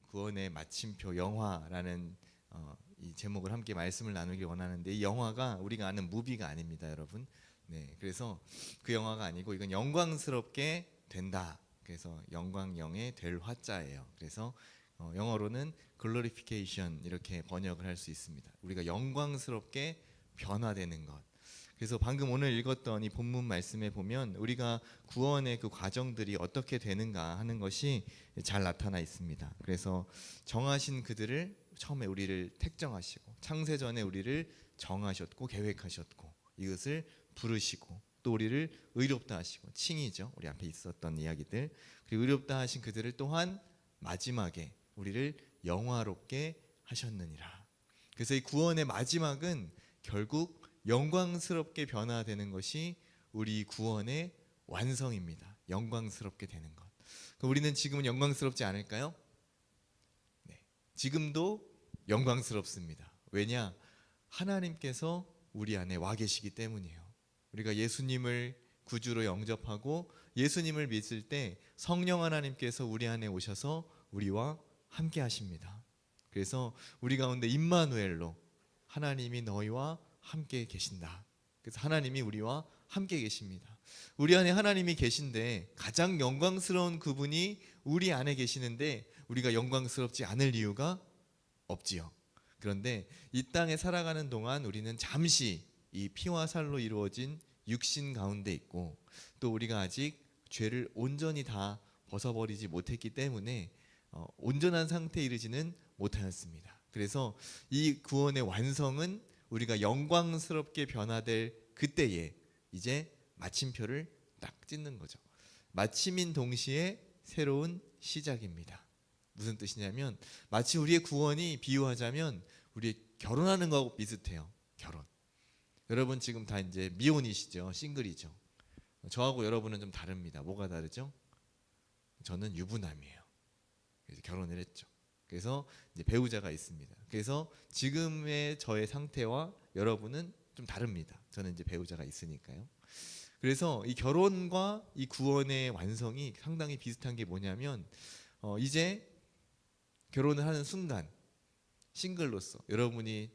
구원의 마침표 영화라는 이 제목을 함께 말씀을 나누기 원하는데, 이 영화가 우리가 아는 무비가 아닙니다, 여러분. 네, 그래서 그 영화가 아니고 이건 영광스럽게 된다. 그래서 영광영의 될 화자예요. 그래서 영어로는 glorification 이렇게 번역을 할 수 있습니다. 우리가 영광스럽게 변화되는 것. 그래서 방금 오늘 읽었던 이 본문 말씀에 보면 우리가 구원의 그 과정들이 어떻게 되는가 하는 것이 잘 나타나 있습니다. 그래서 정하신 그들을 처음에 우리를 택정하시고 창세전에 우리를 정하셨고 계획하셨고 이것을 부르시고 또 우리를 의롭다 하시고 칭이죠. 우리 앞에 있었던 이야기들. 그리고 의롭다 하신 그들을 또한 마지막에 우리를 영화롭게 하셨느니라. 그래서 이 구원의 마지막은 결국 영광스럽게 변화되는 것이 우리 구원의 완성입니다. 영광스럽게 되는 것. 우리는 지금은 영광스럽지 않을까요? 네, 지금도 영광스럽습니다. 왜냐? 하나님께서 우리 안에 와 계시기 때문이에요. 우리가 예수님을 구주로 영접하고 예수님을 믿을 때 성령 하나님께서 우리 안에 오셔서 우리와 함께 하십니다. 그래서 우리 가운데 임마누엘로 하나님이 너희와 함께 계신다. 그래서 하나님이 우리와 함께 계십니다. 우리 안에 하나님이 계신데 가장 영광스러운 그분이 우리 안에 계시는데 우리가 영광스럽지 않을 이유가 없지요. 그런데 이 땅에 살아가는 동안 우리는 잠시 이 피와 살로 이루어진 육신 가운데 있고 또 우리가 아직 죄를 온전히 다 벗어버리지 못했기 때문에 온전한 상태에 이르지는 못하였습니다. 그래서 이 구원의 완성은 우리가 영광스럽게 변화될 그때에 이제 마침표를 딱 찍는 거죠. 마침인 동시에 새로운 시작입니다. 무슨 뜻이냐면 마치 우리의 구원이 비유하자면 우리 결혼하는 거하고 비슷해요. 결혼. 여러분 지금 다 이제 미혼이시죠. 싱글이죠. 저하고 여러분은 좀 다릅니다. 뭐가 다르죠? 저는 유부남이에요. 그래서 결혼을 했죠. 그래서 이제 배우자가 있습니다. 그래서 지금의 저의 상태와 여러분은 좀 다릅니다. 저는 이제 배우자가 있으니까요. 그래서 이 결혼과 이 구원의 완성이 상당히 비슷한 게 뭐냐면 이제 결혼을 하는 순간 싱글로서 여러분이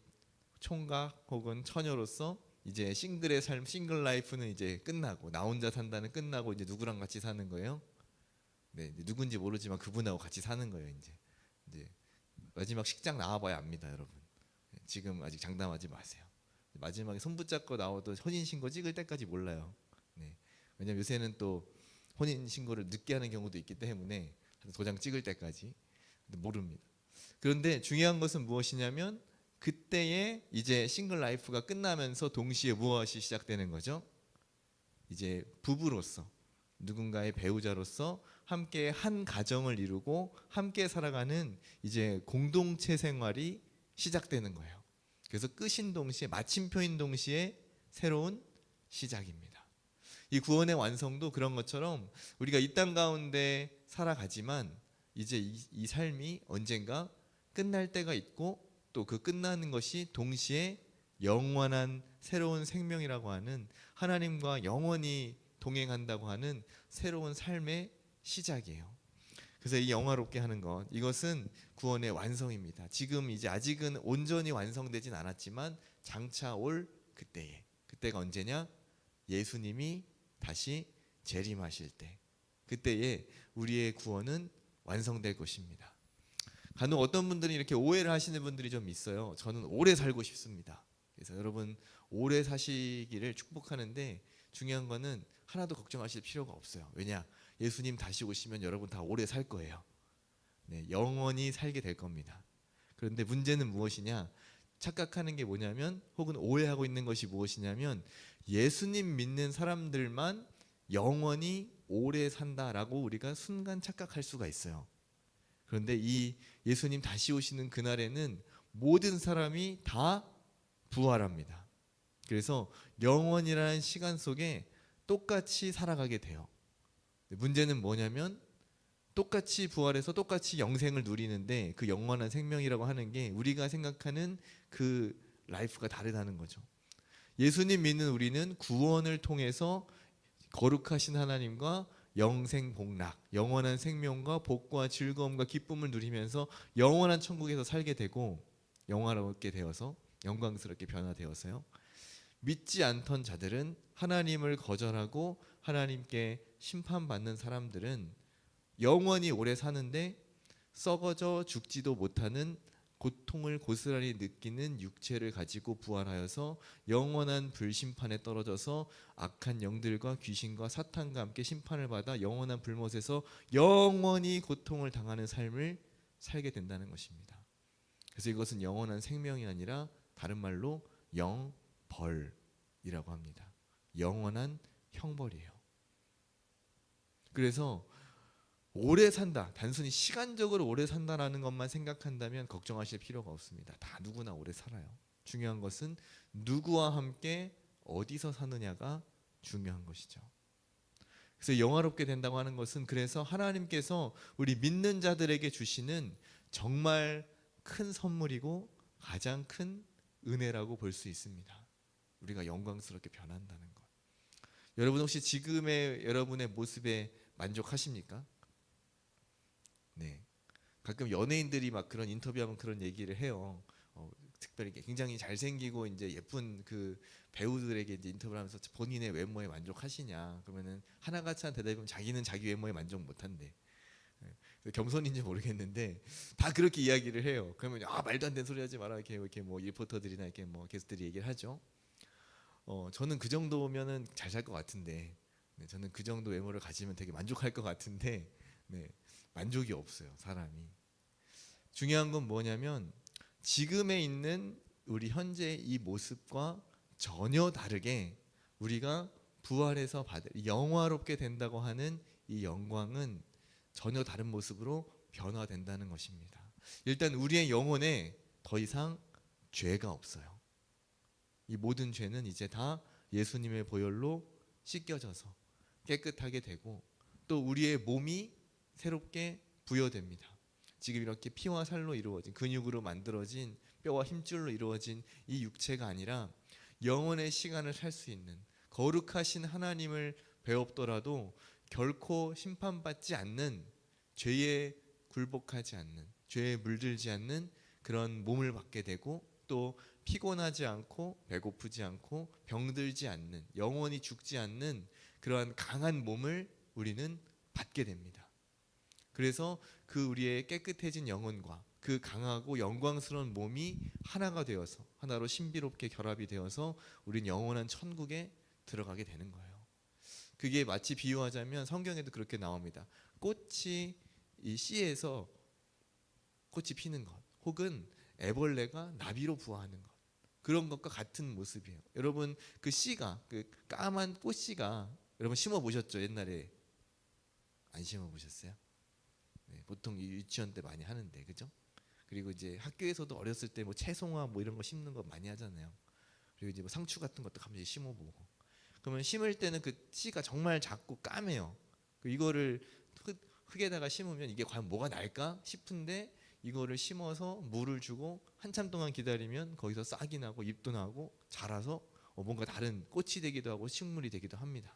총각 혹은 처녀로서 이제 싱글의 삶, 싱글 라이프는 이제 끝나고 나 혼자 산다는 끝나고 이제 누구랑 같이 사는 거예요? 네, 누군지 모르지만 그분하고 같이 사는 거예요. 이제 마지막 식장 나와봐야 압니다, 여러분. 지금 아직 장담하지 마세요. 마지막에 손 붙잡고 나와도 혼인신고 찍을 때까지 몰라요. 네. 왜냐면 요새는 또 혼인신고를 늦게 하는 경우도 있기 때문에 도장 찍을 때까지 모릅니다. 그런데 중요한 것은 무엇이냐면 그때에 이제 싱글 라이프가 끝나면서 동시에 무엇이 시작되는 거죠? 이제 부부로서 누군가의 배우자로서 함께 한 가정을 이루고 함께 살아가는 이제 공동체 생활이 시작되는 거예요. 그래서 끝인 동시에 마침표인 동시에 새로운 시작입니다. 이 구원의 완성도 그런 것처럼 우리가 이 땅 가운데 살아가지만 이제 이 삶이 언젠가 끝날 때가 있고 또 그 끝나는 것이 동시에 영원한 새로운 생명이라고 하는 하나님과 영원히 동행한다고 하는 새로운 삶의 시작이에요. 그래서 이 영화롭게 하는 것, 이것은 구원의 완성입니다. 지금 이제 아직은 온전히 완성되진 않았지만 장차 올 그때에, 그때가 언제냐? 예수님이 다시 재림하실 때, 그때에 우리의 구원은 완성될 것입니다. 간혹 어떤 분들이 이렇게 오해를 하시는 분들이 좀 있어요. 저는 오래 살고 싶습니다. 그래서 여러분 오래 사시기를 축복하는데 중요한 거는 하나도 걱정하실 필요가 없어요. 왜냐? 예수님 다시 오시면 여러분 다 오래 살 거예요. 네, 영원히 살게 될 겁니다. 그런데 문제는 무엇이냐? 착각하는 게 뭐냐면 혹은 오해하고 있는 것이 무엇이냐면 예수님 믿는 사람들만 영원히 오래 산다라고 우리가 순간 착각할 수가 있어요. 그런데 이 예수님 다시 오시는 그날에는 모든 사람이 다 부활합니다. 그래서 영원이라는 시간 속에 똑같이 살아가게 돼요. 문제는 뭐냐면 똑같이 부활해서 똑같이 영생을 누리는데 그 영원한 생명이라고 하는 게 우리가 생각하는 그 라이프가 다르다는 거죠. 예수님 믿는 우리는 구원을 통해서 거룩하신 하나님과 영생복락, 영원한 생명과 복과 즐거움과 기쁨을 누리면서 영원한 천국에서 살게 되고 영화롭게 되어서 영광스럽게 변화되어서요. 믿지 않던 자들은 하나님을 거절하고 하나님께 심판받는 사람들은 영원히 오래 사는데 썩어져 죽지도 못하는 고통을 고스란히 느끼는 육체를 가지고 부활하여서 영원한 불심판에 떨어져서 악한 영들과 귀신과 사탄과 함께 심판을 받아 영원한 불못에서 영원히 고통을 당하는 삶을 살게 된다는 것입니다. 그래서 이것은 영원한 생명이 아니라 다른 말로 영벌이라고 합니다. 영원한 형벌이에요. 그래서 오래 산다, 단순히 시간적으로 오래 산다라는 것만 생각한다면 걱정하실 필요가 없습니다. 다 누구나 오래 살아요. 중요한 것은 누구와 함께 어디서 사느냐가 중요한 것이죠. 그래서 영화롭게 된다고 하는 것은 그래서 하나님께서 우리 믿는 자들에게 주시는 정말 큰 선물이고 가장 큰 은혜라고 볼 수 있습니다. 우리가 영광스럽게 변한다는 것. 여러분 혹시 지금의 여러분의 모습에 만족하십니까? 네. 가끔 연예인들이 막 그런 인터뷰하면 그런 얘기를 해요. 특별히 굉장히 잘생기고 이제 예쁜 그 배우들에게 이제 인터뷰를 하면서 본인의 외모에 만족하시냐? 그러면은 하나같이 한 대답이면 자기는 자기 외모에 만족 못한대. 겸손인지 모르겠는데 다 그렇게 이야기를 해요. 그러면 말도 안 되는 소리 하지 마라 이렇게 뭐 리포터들이나 이렇게 뭐 게스트들이 얘기를 하죠. 저는 그 정도면은 잘 살 것 같은데, 네, 저는 그 정도 외모를 가지면 되게 만족할 것 같은데, 네, 만족이 없어요 사람이. 중요한 건 뭐냐면 지금에 있는 우리 현재의 이 모습과 전혀 다르게 우리가 부활해서 받을 영화롭게 된다고 하는 이 영광은 전혀 다른 모습으로 변화된다는 것입니다. 일단 우리의 영혼에 더 이상 죄가 없어요. 이 모든 죄는 이제 다 예수님의 보혈로 씻겨져서 깨끗하게 되고 또 우리의 몸이 새롭게 부여됩니다. 지금 이렇게 피와 살로 이루어진 근육으로 만들어진 뼈와 힘줄로 이루어진 이 육체가 아니라 영원의 시간을 살 수 있는 거룩하신 하나님을 배웠더라도 결코 심판받지 않는 죄에 굴복하지 않는 죄에 물들지 않는 그런 몸을 받게 되고 또 피곤하지 않고 배고프지 않고 병들지 않는 영원히 죽지 않는 그러한 강한 몸을 우리는 받게 됩니다. 그래서 그 우리의 깨끗해진 영혼과 그 강하고 영광스러운 몸이 하나가 되어서 하나로 신비롭게 결합이 되어서 우린 영원한 천국에 들어가게 되는 거예요. 그게 마치 비유하자면 성경에도 그렇게 나옵니다. 꽃이 이 씨에서 꽃이 피는 것 혹은 애벌레가 나비로 부화하는 것 그런 것과 같은 모습이에요. 여러분 그 씨가 그 까만 꽃씨가 여러분 심어 보셨죠? 옛날에 안 심어 보셨어요? 네, 보통 유치원 때 많이 하는데 그죠? 그리고 이제 학교에서도 어렸을 때 뭐 채송화 뭐 이런 거 심는 거 많이 하잖아요. 그리고 이제 뭐 상추 같은 것도 가끔씩 심어보고. 그러면 심을 때는 그 씨가 정말 작고 까매요. 이거를 흙에다가 심으면 이게 과연 뭐가 날까 싶은데 이거를 심어서 물을 주고 한참 동안 기다리면 거기서 싹이 나고 잎도 나고 자라서 뭔가 다른 꽃이 되기도 하고 식물이 되기도 합니다.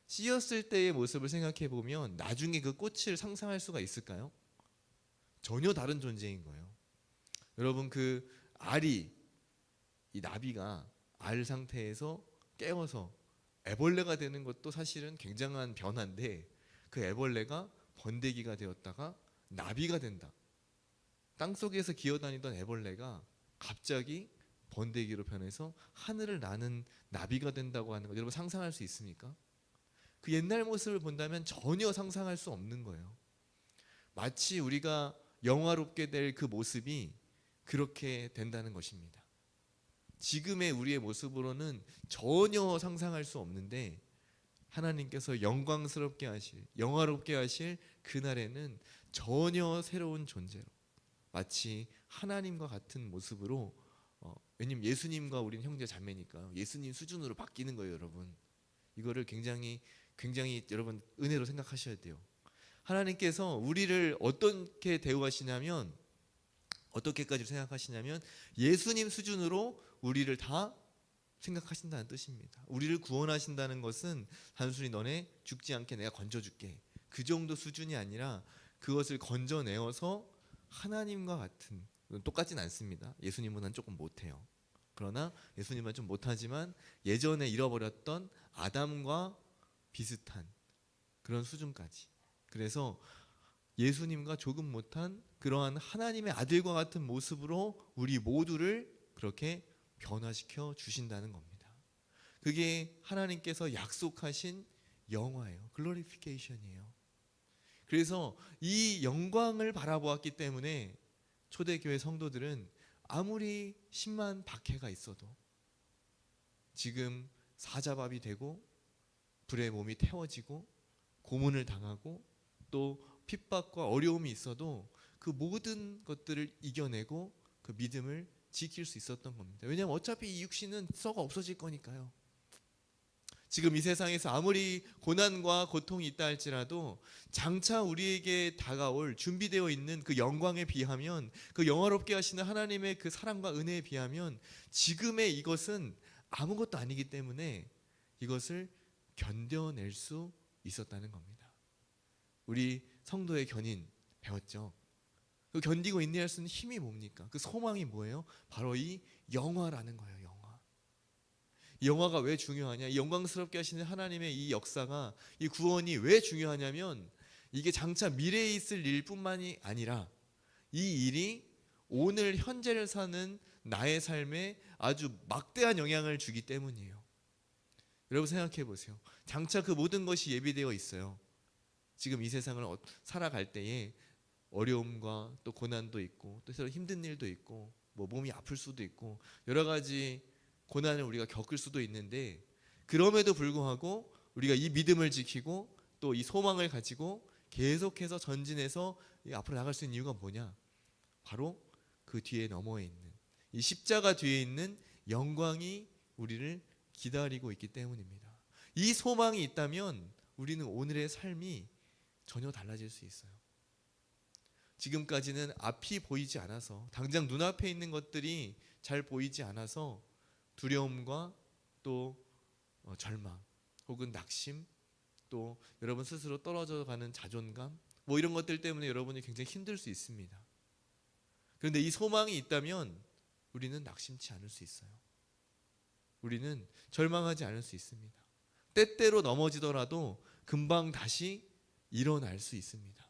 씨였을 때의 모습을 생각해 보면 나중에 그 꽃을 상상할 수가 있을까요? 전혀 다른 존재인 거예요. 여러분 그 알이 이 나비가 알 상태에서 깨어서 애벌레가 되는 것도 사실은 굉장한 변화인데 그 애벌레가 번데기가 되었다가 나비가 된다. 땅속에서 기어다니던 애벌레가 갑자기 번데기로 변해서 하늘을 나는 나비가 된다고 하는 것 여러분 상상할 수 있습니까? 그 옛날 모습을 본다면 전혀 상상할 수 없는 거예요. 마치 우리가 영화롭게 될 그 모습이 그렇게 된다는 것입니다. 지금의 우리의 모습으로는 전혀 상상할 수 없는데 하나님께서 영광스럽게 하실 영화롭게 하실 그날에는 전혀 새로운 존재로 마치 하나님과 같은 모습으로 왜냐면 예수님과 우리는 형제 자매니까 예수님 수준으로 바뀌는 거예요. 여러분 이거를 굉장히 여러분 은혜로 생각하셔야 돼요. 하나님께서 우리를 어떻게 대우하시냐면 어떻게까지 생각하시냐면 예수님 수준으로 우리를 다 생각하신다는 뜻입니다. 우리를 구원하신다는 것은 단순히 너네 죽지 않게 내가 건져줄게, 그 정도 수준이 아니라 그것을 건져내어서 하나님과 같은, 똑같진 않습니다. 예수님보다는 조금 못해요. 그러나 예수님은 좀 못하지만 예전에 잃어버렸던 아담과 비슷한 그런 수준까지. 그래서 예수님과 조금 못한 그러한 하나님의 아들과 같은 모습으로 우리 모두를 그렇게 변화시켜 주신다는 겁니다. 그게 하나님께서 약속하신 영화예요. 글로리피케이션이에요. 그래서 이 영광을 바라보았기 때문에 초대교회 성도들은 아무리 10만 박해가 있어도, 지금 사자밥이 되고 불에 몸이 태워지고 고문을 당하고 또 핍박과 어려움이 있어도 그 모든 것들을 이겨내고 그 믿음을 지킬 수 있었던 겁니다. 왜냐하면 어차피 이 육신은 썩어 없어질 거니까요. 지금 이 세상에서 아무리 고난과 고통이 있다 할지라도 장차 우리에게 다가올 준비되어 있는 그 영광에 비하면, 그 영화롭게 하시는 하나님의 그 사랑과 은혜에 비하면 지금의 이것은 아무것도 아니기 때문에 이것을 견뎌낼 수 있었다는 겁니다. 우리 성도의 견인 배웠죠. 그 견디고 인내할 수 있는 힘이 뭡니까? 그 소망이 뭐예요? 바로 이 영화라는 거예요. 영화. 이 영화가 왜 중요하냐? 이 영광스럽게 하시는 하나님의 이 역사가, 이 구원이 왜 중요하냐면 이게 장차 미래에 있을 일뿐만이 아니라 이 일이 오늘 현재를 사는 나의 삶에 아주 막대한 영향을 주기 때문이에요. 여러분 생각해 보세요. 장차 그 모든 것이 예비되어 있어요. 지금 이 세상을 살아갈 때에 어려움과 또 고난도 있고 또 서로 힘든 일도 있고 뭐 몸이 아플 수도 있고 여러 가지 고난을 우리가 겪을 수도 있는데, 그럼에도 불구하고 우리가 이 믿음을 지키고 또 이 소망을 가지고 계속해서 전진해서 앞으로 나갈 수 있는 이유가 뭐냐? 바로 그 뒤에 너머에 있는 이 십자가 뒤에 있는 영광이 우리를 기다리고 있기 때문입니다. 이 소망이 있다면 우리는 오늘의 삶이 전혀 달라질 수 있어요. 지금까지는 앞이 보이지 않아서, 당장 눈앞에 있는 것들이 잘 보이지 않아서 두려움과 또 절망 혹은 낙심, 또 여러분 스스로 떨어져 가는 자존감, 뭐 이런 것들 때문에 여러분이 굉장히 힘들 수 있습니다. 그런데 이 소망이 있다면 우리는 낙심치 않을 수 있어요. 우리는 절망하지 않을 수 있습니다. 때때로 넘어지더라도 금방 다시 일어날 수 있습니다.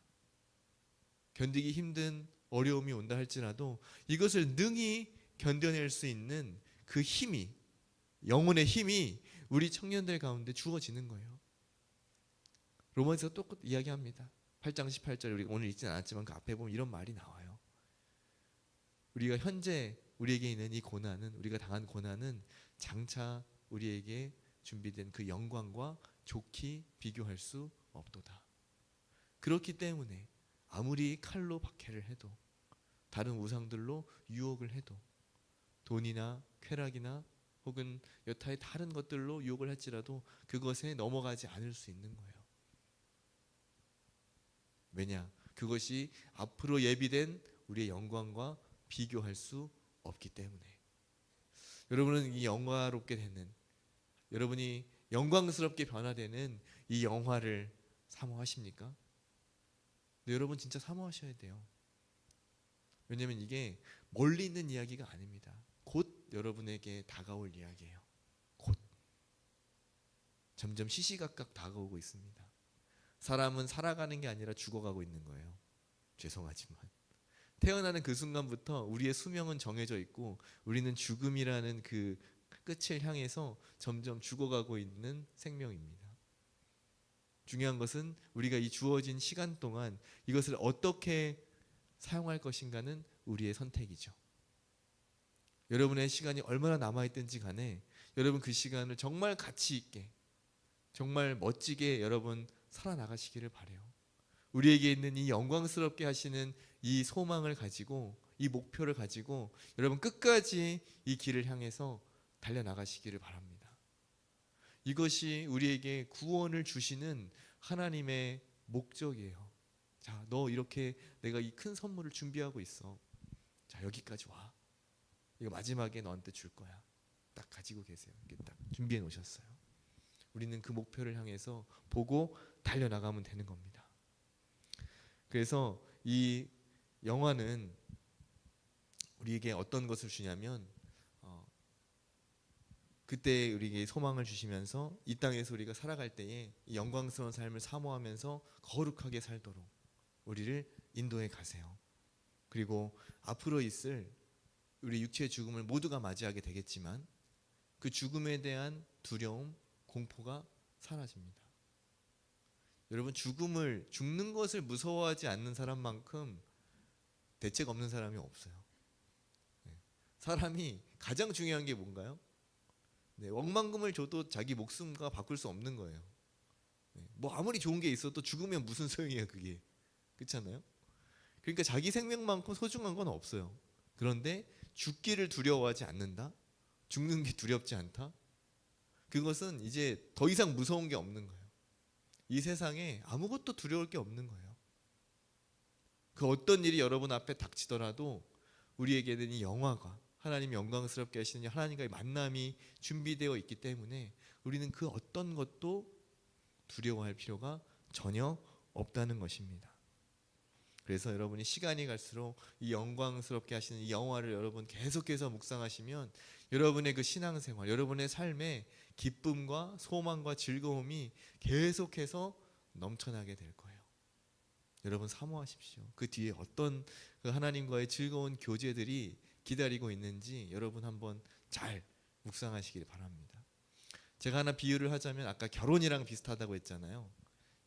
견디기 힘든 어려움이 온다 할지라도 이것을 능히 견뎌낼 수 있는 그 힘이, 영혼의 힘이 우리 청년들 가운데 주어지는 거예요. 로마서에서 똑같이 이야기합니다. 8장 18절에 우리가 오늘 읽지는 않았지만 그 앞에 보면 이런 말이 나와요. 우리가 현재 우리에게 있는 이 고난은, 우리가 당한 고난은 장차 우리에게 준비된 그 영광과 좋게 비교할 수 없도다. 그렇기 때문에 아무리 칼로 박해를 해도, 다른 우상들로 유혹을 해도, 돈이나 쾌락이나 혹은 여타의 다른 것들로 유혹을 할지라도 그것에 넘어가지 않을 수 있는 거예요. 왜냐? 그것이 앞으로 예비된 우리의 영광과 비교할 수 없기 때문에. 여러분은 이 영화롭게 되는, 여러분이 영광스럽게 변화되는 이 영화를 사모하십니까? 네, 여러분 진짜 사모하셔야 돼요. 왜냐하면 이게 멀리 있는 이야기가 아닙니다. 곧 여러분에게 다가올 이야기예요. 곧. 점점 시시각각 다가오고 있습니다. 사람은 살아가는 게 아니라 죽어가고 있는 거예요. 죄송하지만 태어나는 그 순간부터 우리의 수명은 정해져 있고 우리는 죽음이라는 그 끝을 향해서 점점 죽어가고 있는 생명입니다. 중요한 것은 우리가 이 주어진 시간 동안 이것을 어떻게 사용할 것인가는 우리의 선택이죠. 여러분의 시간이 얼마나 남아있든지 간에 여러분 그 시간을 정말 가치 있게, 정말 멋지게 여러분 살아나가시기를 바라요. 우리에게 있는 이 영광스럽게 하시는 이 소망을 가지고, 이 목표를 가지고 여러분 끝까지 이 길을 향해서 달려나가시기를 바랍니다. 이것이 우리에게 구원을 주시는 하나님의 목적이에요. 자, 너 이렇게 내가 이 큰 선물을 준비하고 있어. 자, 여기까지 와. 이거 마지막에 너한테 줄 거야. 딱 가지고 계세요. 이렇게 딱 준비해 놓으셨어요. 우리는 그 목표를 향해서 보고 달려나가면 되는 겁니다. 그래서 이 영화는 우리에게 어떤 것을 주냐면 그때 우리에게 소망을 주시면서 이 땅에서 우리가 살아갈 때에 이 영광스러운 삶을 사모하면서 거룩하게 살도록 우리를 인도해 가세요. 그리고 앞으로 있을 우리 육체의 죽음을 모두가 맞이하게 되겠지만 그 죽음에 대한 두려움, 공포가 사라집니다. 여러분, 죽는 것을 무서워하지 않는 사람만큼 대책 없는 사람이 없어요. 사람이 가장 중요한 게 뭔가요? 억만금을 줘도 자기 목숨과 바꿀 수 없는 거예요. 뭐 아무리 좋은 게 있어도 죽으면 무슨 소용이에요, 그게. 그렇잖아요? 그러니까 자기 생명만큼 소중한 건 없어요. 그런데 죽기를 두려워하지 않는다? 죽는 게 두렵지 않다? 그것은 이제 더 이상 무서운 게 없는 거예요. 이 세상에 아무것도 두려울 게 없는 거예요. 그 어떤 일이 여러분 앞에 닥치더라도 우리에게는 이 영화가 하나님이 영광스럽게 하시는 하나님과의 만남이 준비되어 있기 때문에 우리는 그 어떤 것도 두려워할 필요가 전혀 없다는 것입니다. 그래서 여러분이 시간이 갈수록 이 영광스럽게 하시는 이 영화를 여러분 계속해서 묵상하시면 여러분의 그 신앙생활, 여러분의 삶에 기쁨과 소망과 즐거움이 계속해서 넘쳐나게 될 거예요. 여러분 사모하십시오. 그 뒤에 어떤 그 하나님과의 즐거운 교제들이 기다리고 있는지 여러분 한번 잘 묵상하시길 바랍니다. 제가 하나 비유를 하자면 아까 결혼이랑 비슷하다고 했잖아요.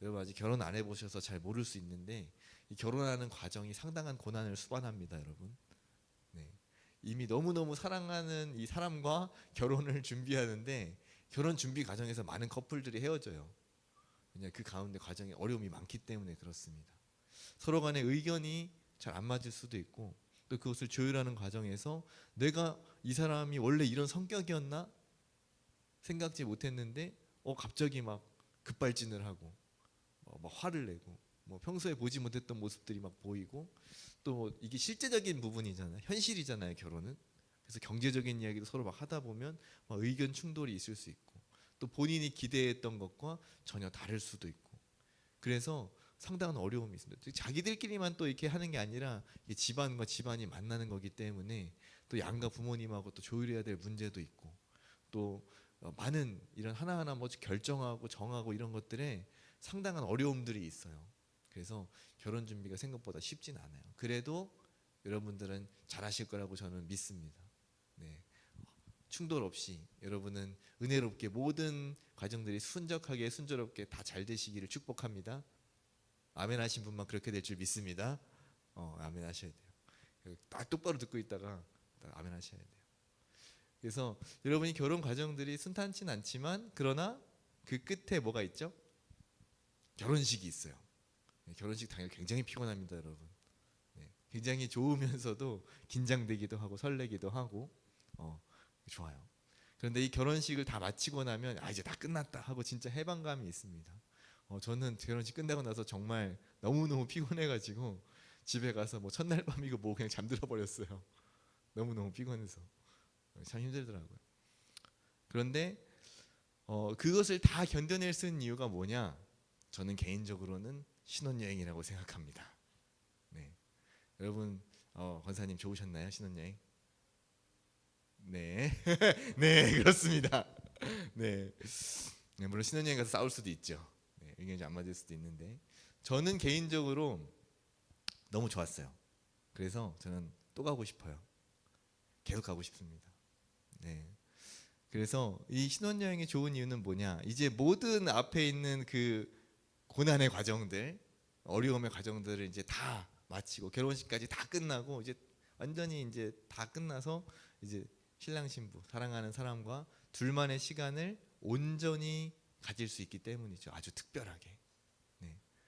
여러분 아직 결혼 안 해보셔서 잘 모를 수 있는데 이 결혼하는 과정이 상당한 고난을 수반합니다, 여러분. 이미 너무너무 사랑하는 이 사람과 결혼을 준비하는데 결혼 준비 과정에서 많은 커플들이 헤어져요. 왜냐 그 가운데 과정에 어려움이 많기 때문에 그렇습니다. 서로 간의 의견이 잘 안 맞을 수도 있고 또 그것을 조율하는 과정에서 내가 이 사람이 원래 이런 성격이었나 생각지 못했는데 갑자기 막 급발진을 하고 막 화를 내고 평소에 보지 못했던 모습들이 막 보이고 또 이게 실제적인 부분이잖아요. 현실이잖아요, 결혼은. 그래서 경제적인 이야기도 서로 막 하다 보면 막 의견 충돌이 있을 수 있고 또 본인이 기대했던 것과 전혀 다를 수도 있고 그래서 상당한 어려움이 있습니다. 자기들끼리만 또 이렇게 하는 게 아니라 집안과 집안이 만나는 거기 때문에 또 양가 부모님하고 또 조율해야 될 문제도 있고 또 많은 이런 하나하나 뭐 결정하고 정하고 이런 것들에 상당한 어려움들이 있어요. 그래서 결혼 준비가 생각보다 쉽진 않아요. 그래도 여러분들은 잘하실 거라고 저는 믿습니다. 충돌 없이 여러분은 은혜롭게 모든 과정들이 순적하게 순조롭게 다 잘 되시기를 축복합니다. 아멘 하신 분만 그렇게 될 줄 믿습니다. 아멘 하셔야 돼요. 딱 똑바로 듣고 있다가 아멘 하셔야 돼요. 그래서 여러분이 결혼 과정들이 순탄치 않지만 그러나 그 끝에 뭐가 있죠? 결혼식이 있어요. 결혼식 당일 굉장히 피곤합니다, 여러분. 굉장히 좋으면서도 긴장되기도 하고 설레기도 하고 좋아요. 그런데 이 결혼식을 다 마치고 나면 이제 다 끝났다 하고 진짜 해방감이 있습니다. 저는 결혼식 끝나고 나서 정말 너무너무 피곤해가지고 집에 가서 뭐 첫날 밤이고 뭐 그냥 잠들어 버렸어요. 너무너무 피곤해서 참 힘들더라고요. 그런데 그것을 다 견뎌낼 수 있는 이유가 뭐냐? 저는 개인적으로는 신혼여행이라고 생각합니다. 여러분 권사님 좋으셨나요, 신혼여행? 네, 네 그렇습니다. 물론 신혼여행 가서 싸울 수도 있죠. 의견이 안 맞을 수도 있는데 저는 개인적으로 너무 좋았어요. 그래서 저는 또 가고 싶어요. 계속 가고 싶습니다. 그래서 이 신혼여행이 좋은 이유는 뭐냐? 이제 모든 앞에 있는 그 고난의 과정들, 어려움의 과정들을 이제 다 마치고 결혼식까지 다 끝나고 이제 완전히 이제 다 끝나서 이제 신랑 신부 사랑하는 사람과 둘만의 시간을 온전히 가질 수 있기 때문이죠. 아주 특별하게.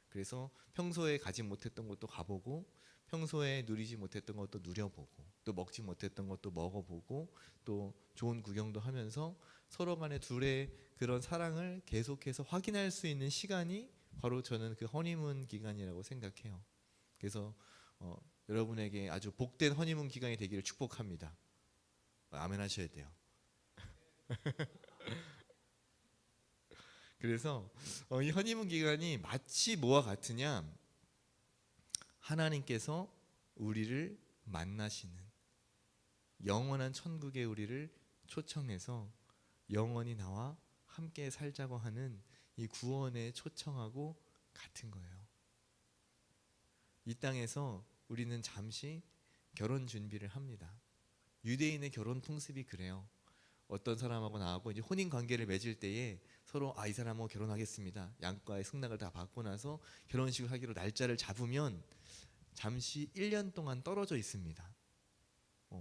그래서 평소에 가지 못했던 것도 가보고 평소에 누리지 못했던 것도 누려보고 또 먹지 못했던 것도 먹어보고 또 좋은 구경도 하면서 서로 간의 둘의 그런 사랑을 계속해서 확인할 수 있는 시간이 바로 저는 그 허니문 기간이라고 생각해요. 그래서 여러분에게 아주 복된 허니문 기간이 되기를 축복합니다. 아멘 하셔야 돼요. 그래서 이 허니문 기간이 마치 뭐와 같으냐? 하나님께서 우리를 만나시는 영원한 천국의 우리를 초청해서 영원히 나와 함께 살자고 하는 이 구원에 초청하고 같은 거예요. 이 땅에서 우리는 잠시 결혼 준비를 합니다. 유대인의 결혼 풍습이 그래요. 어떤 사람하고 나하고 이제 혼인 관계를 맺을 때에 서로 이 사람하고 결혼하겠습니다. 양가의 승낙을 다 받고 나서 결혼식을 하기로 날짜를 잡으면 잠시 1년 동안 떨어져 있습니다.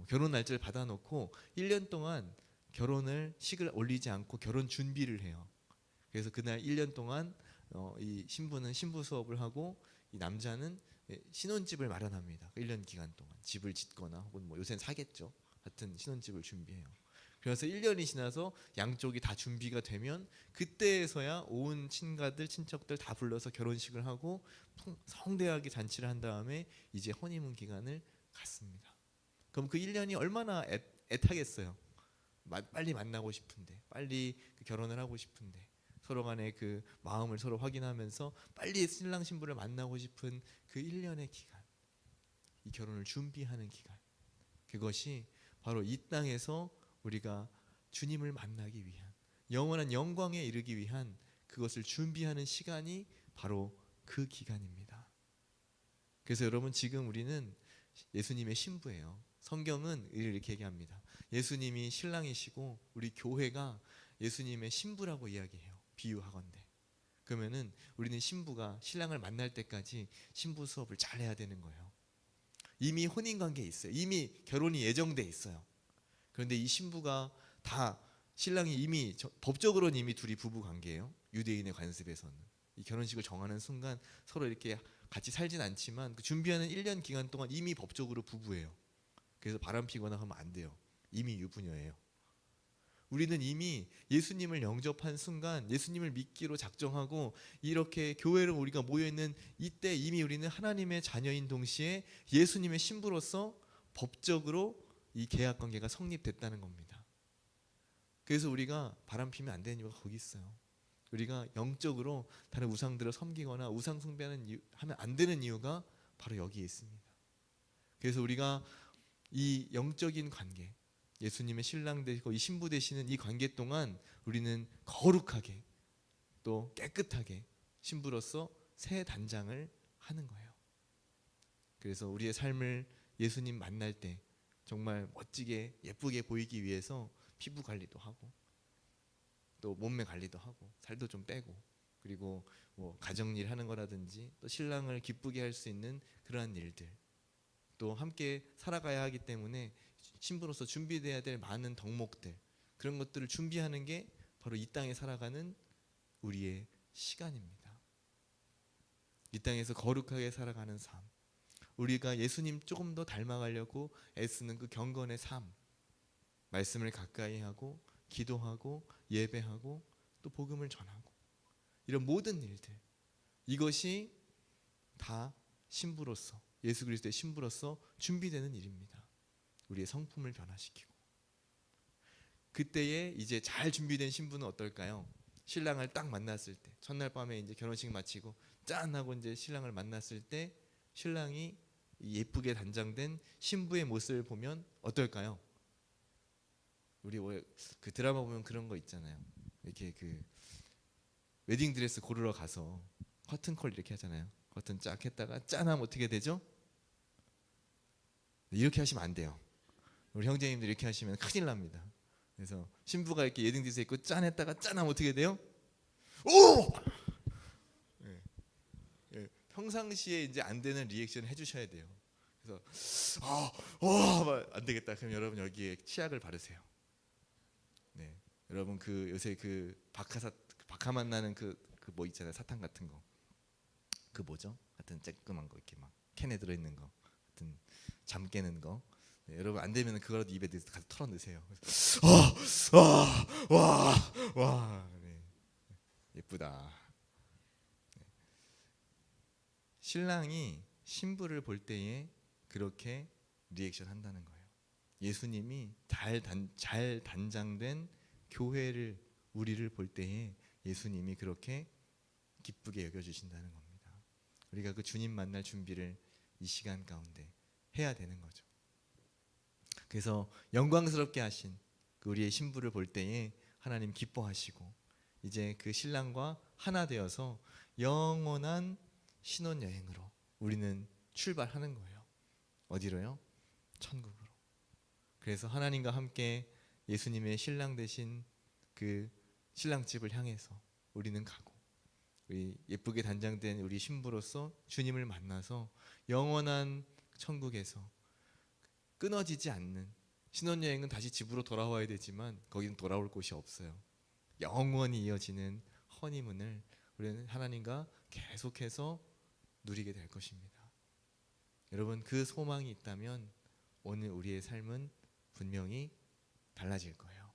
결혼 날짜를 받아놓고 1년 동안 결혼을 식을 올리지 않고 결혼 준비를 해요. 그래서 그날 1년 동안 이 신부는 신부 수업을 하고 이 남자는 신혼집을 마련합니다. 1년 기간 동안 집을 짓거나 혹은 뭐 요새는 사겠죠. 하여튼 신혼집을 준비해요. 그래서 1년이 지나서 양쪽이 다 준비가 되면 그때에서야 온 친가들 친척들 다 불러서 결혼식을 하고 성대하게 잔치를 한 다음에 이제 허니문 기간을 갖습니다. 그럼 그 1년이 얼마나 애타겠어요. 빨리 만나고 싶은데, 빨리 결혼을 하고 싶은데, 서로 간의 그 마음을 서로 확인하면서 빨리 신랑 신부를 만나고 싶은 그 1년의 기간, 이 결혼을 준비하는 기간, 그것이 바로 이 땅에서 우리가 주님을 만나기 위한 영원한 영광에 이르기 위한 그것을 준비하는 시간이 바로 그 기간입니다. 그래서 여러분, 지금 우리는 예수님의 신부예요. 성경은 이렇게 얘기합니다. 예수님이 신랑이시고 우리 교회가 예수님의 신부라고 이야기해요. 비유하건대. 그러면은 우리는 신부가 신랑을 만날 때까지 신부 수업을 잘 해야 되는 거예요. 이미 혼인 관계에 있어요. 이미 결혼이 예정돼 있어요. 그런데 이 신부가 다 신랑이 이미 법적으로는 이미 둘이 부부 관계예요. 유대인의 관습에서는 이 결혼식을 정하는 순간 서로 이렇게 같이 살진 않지만 그 준비하는 1년 기간 동안 이미 법적으로 부부예요. 그래서 바람 피거나 하면 안 돼요. 이미 유부녀예요. 우리는 이미 예수님을 영접한 순간 예수님을 믿기로 작정하고 이렇게 교회로 우리가 모여있는 이때 이미 우리는 하나님의 자녀인 동시에 예수님의 신부로서 법적으로 이 계약 관계가 성립됐다는 겁니다. 그래서 우리가 바람 피면 안 되는 이유가 거기 있어요. 우리가 영적으로 다른 우상들을 섬기거나 우상 숭배하면 안 되는 이유가 바로 여기에 있습니다. 그래서 우리가 이 영적인 관계, 예수님의 신랑 되시고 이 신부 되시는 이 관계 동안 우리는 거룩하게 또 깨끗하게 신부로서 새 단장을 하는 거예요. 그래서 우리의 삶을 예수님 만날 때 정말 멋지게 예쁘게 보이기 위해서 피부 관리도 하고 또 몸매 관리도 하고 살도 좀 빼고 그리고 뭐 가정일 하는 거라든지 또 신랑을 기쁘게 할 수 있는 그러한 일들, 또 함께 살아가야 하기 때문에 신부로서 준비돼야 될 많은 덕목들, 그런 것들을 준비하는 게 바로 이 땅에 살아가는 우리의 시간입니다. 이 땅에서 거룩하게 살아가는 삶, 우리가 예수님 조금 더 닮아가려고 애쓰는 그 경건의 삶, 말씀을 가까이 하고 기도하고 예배하고 또 복음을 전하고 이런 모든 일들, 이것이 다 신부로서 예수 그리스도의 신부로서 준비되는 일입니다. 우리의 성품을 변화시키고 그때에 이제 잘 준비된 신부는 어떨까요? 신랑을 딱 만났을 때 첫날 밤에 이제 결혼식 마치고 짠 하고 이제 신랑을 만났을 때 신랑이 예쁘게 단장된 신부의 모습을 보면 어떨까요? 우리 그 드라마 보면 그런 거 있잖아요. 이렇게 그 웨딩 드레스 고르러 가서 커튼콜 이렇게 하잖아요. 커튼 쫙 했다가 짠 하면 어떻게 되죠? 이렇게 하시면 안 돼요. 우리 형제님들 이렇게 하시면 큰일 납니다. 그래서 신부가 이렇게 웨딩 드레스 입고 짠 했다가 짠 하면 어떻게 돼요? 오! 예. 예. 평상시에 이제 안 되는 리액션 해주셔야 돼요. 그래서 안 되겠다. 그럼 여러분 여기에 치약을 바르세요. 네, 여러분 그 요새 그 박하 만나는 그 뭐 있잖아요. 사탕 같은 거. 그 뭐죠? 하여튼 쬐끄만 거 이렇게 막 캔에 들어 있는 거. 하여튼 잠 깨는 거. 네, 여러분 안 되면 그거라도 입에 가서 털어 넣으세요. 와, 네. 예쁘다. 네. 신랑이 신부를 볼 때에 그렇게 리액션 한다는 거예요. 예수님이 잘 단장된 교회를 우리를 볼 때에 예수님이 그렇게 기쁘게 여겨주신다는 겁니다. 우리가 그 주님 만날 준비를 이 시간 가운데 해야 되는 거죠. 그래서 영광스럽게 하신 그 우리의 신부를 볼 때에 하나님 기뻐하시고 이제 그 신랑과 하나 되어서 영원한 신혼여행으로 우리는 출발하는 거예요. 어디로요? 천국으로. 그래서 하나님과 함께 예수님의 신랑 되신 그 신랑집을 향해서 우리는 가고, 우리 예쁘게 단장된 우리 신부로서 주님을 만나서 영원한 천국에서 끊어지지 않는, 신혼여행은 다시 집으로 돌아와야 되지만 거기는 돌아올 곳이 없어요. 영원히 이어지는 허니문을 우리는 하나님과 계속해서 누리게 될 것입니다. 여러분, 그 소망이 있다면 오늘 우리의 삶은 분명히 달라질 거예요.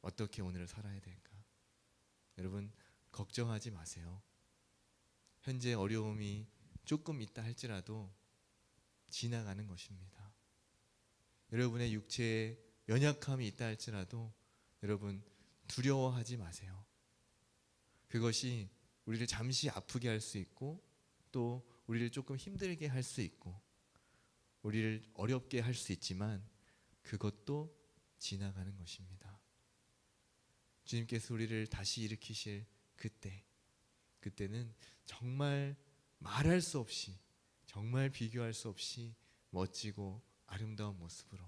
어떻게 오늘을 살아야 될까? 여러분, 걱정하지 마세요. 현재 어려움이 조금 있다 할지라도 지나가는 것입니다. 여러분의 육체에 연약함이 있다 할지라도 여러분 두려워하지 마세요. 그것이 우리를 잠시 아프게 할 수 있고 또 우리를 조금 힘들게 할 수 있고 우리를 어렵게 할 수 있지만 그것도 지나가는 것입니다. 주님께서 우리를 다시 일으키실 그때는 정말 말할 수 없이, 정말 비교할 수 없이 멋지고 아름다운 모습으로,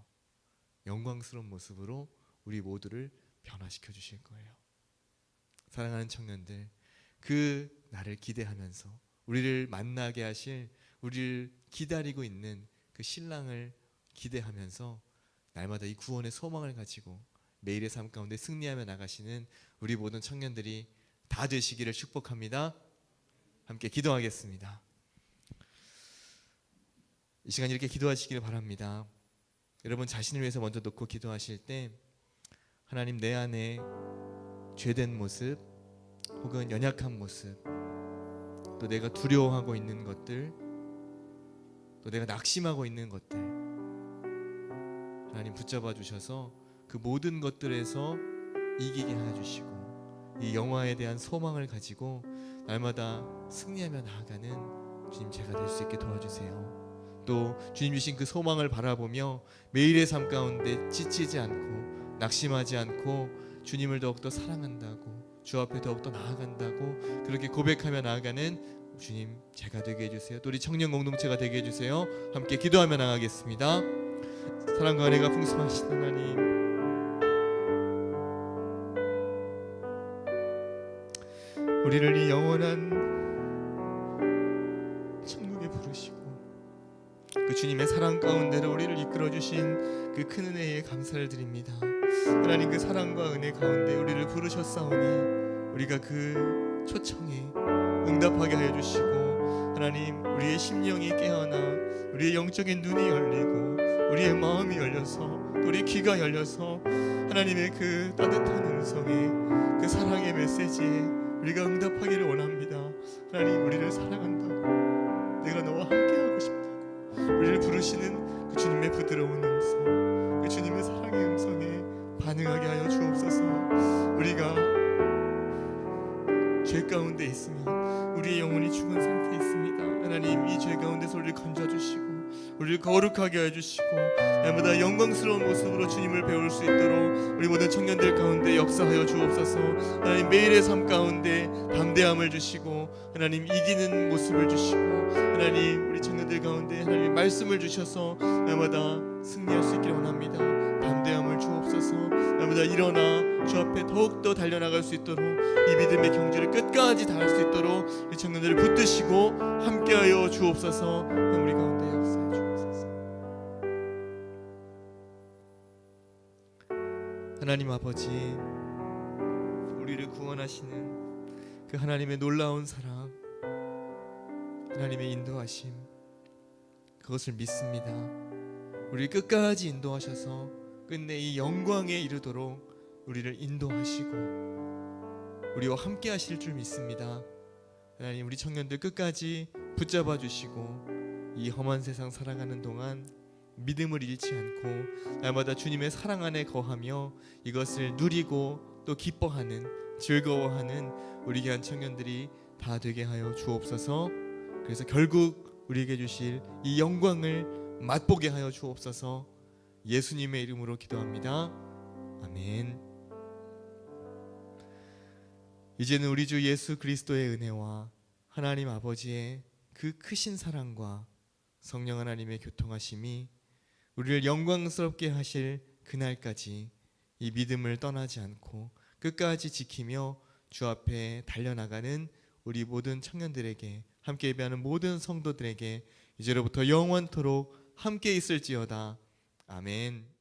영광스러운 모습으로 우리 모두를 변화시켜 주실 거예요. 사랑하는 청년들, 그 날을 기대하면서 우리를 만나게 하실, 우리를 기다리고 있는 그 신랑을 기대하면서 날마다 이 구원의 소망을 가지고 매일의 삶 가운데 승리하며 나가시는 우리 모든 청년들이 다 되시기를 축복합니다. 함께 기도하겠습니다. 이 시간 이렇게 기도하시기를 바랍니다. 여러분 자신을 위해서 먼저 놓고 기도하실 때 하나님, 내 안에 죄된 모습 혹은 연약한 모습, 또 내가 두려워하고 있는 것들, 또 내가 낙심하고 있는 것들, 하나님 붙잡아 주셔서 그 모든 것들에서 이기게 해주시고 이 영화에 대한 소망을 가지고 날마다 승리하며 나아가는 주님 제가 될 수 있게 도와주세요. 또 주님 주신 그 소망을 바라보며 매일의 삶 가운데 지치지 않고 낙심하지 않고 주님을 더욱더 사랑한다고, 주 앞에 더욱더 나아간다고 그렇게 고백하며 나아가는 주님 제가 되게 해주세요. 또 우리 청년 공동체가 되게 해주세요. 함께 기도하며 나가겠습니다. 사랑과 은혜가 풍성하신 하나님, 우리를 이 영원한 천국에 부르시고 그 주님의 사랑 가운데로 우리를 이끌어주신 그 큰 은혜에 감사를 드립니다. 하나님, 그 사랑과 은혜 가운데 우리를 부르셨사오니 우리가 그 초청에 응답하게 하여 주시고, 하나님 우리의 심령이 깨어나 우리의 영적인 눈이 열리고 우리의 마음이 열려서 또 우리 귀가 열려서 하나님의 그 따뜻한 음성에, 그 사랑의 메시지에 우리가 응답하기를 원합니다. 하나님, 우리를 사랑한다고, 내가 너와 함께하고 싶다고 우리를 부르시는 그 주님의 부드러운 음성, 그 주님의 사랑의 음성에 반응하게 하여 주옵소서. 우리가 죄 가운데 있으면 우리의 영혼이 죽은 상태에 있습니다. 하나님, 이 죄 가운데서 우리를 건져주시고 우리를 거룩하게 해주시고 날마다 영광스러운 모습으로 주님을 배울 수 있도록 우리 모든 청년들 가운데 역사하여 주옵소서. 하나님, 매일의 삶 가운데 담대함을 주시고 하나님 이기는 모습을 주시고 하나님 우리 청년들 가운데 하나님 말씀을 주셔서 날마다 승리할 수 있기를 원합니다. 담대함을 주옵소서. 날마다 일어나 주 앞에 더욱더 달려나갈 수 있도록 이 믿음의 경주를 끝까지 다할 수 있도록 우리 청년들을 붙드시고 함께하여 주옵소서. 우리 가운데 역사해 주옵소서. 하나님 아버지, 우리를 구원하시는 그 하나님의 놀라운 사랑, 하나님의 인도하심, 그것을 믿습니다. 우리를 끝까지 인도하셔서 끝내 이 영광에 이르도록 우리를 인도하시고 우리와 함께 하실 줄 믿습니다. 하나님, 우리 청년들 끝까지 붙잡아 주시고 이 험한 세상 살아가는 동안 믿음을 잃지 않고 날마다 주님의 사랑 안에 거하며 이것을 누리고 또 기뻐하는, 즐거워하는 우리 귀한 청년들이 다 되게 하여 주옵소서. 그래서 결국 우리에게 주실 이 영광을 맛보게 하여 주옵소서. 예수님의 이름으로 기도합니다. 아멘. 이제는 우리 주 예수 그리스도의 은혜와 하나님 아버지의 그 크신 사랑과 성령 하나님의 교통하심이 우리를 영광스럽게 하실 그날까지 이 믿음을 떠나지 않고 끝까지 지키며 주 앞에 달려나가는 우리 모든 청년들에게, 함께 예배하는 모든 성도들에게 이제로부터 영원토록 함께 있을지어다. 아멘.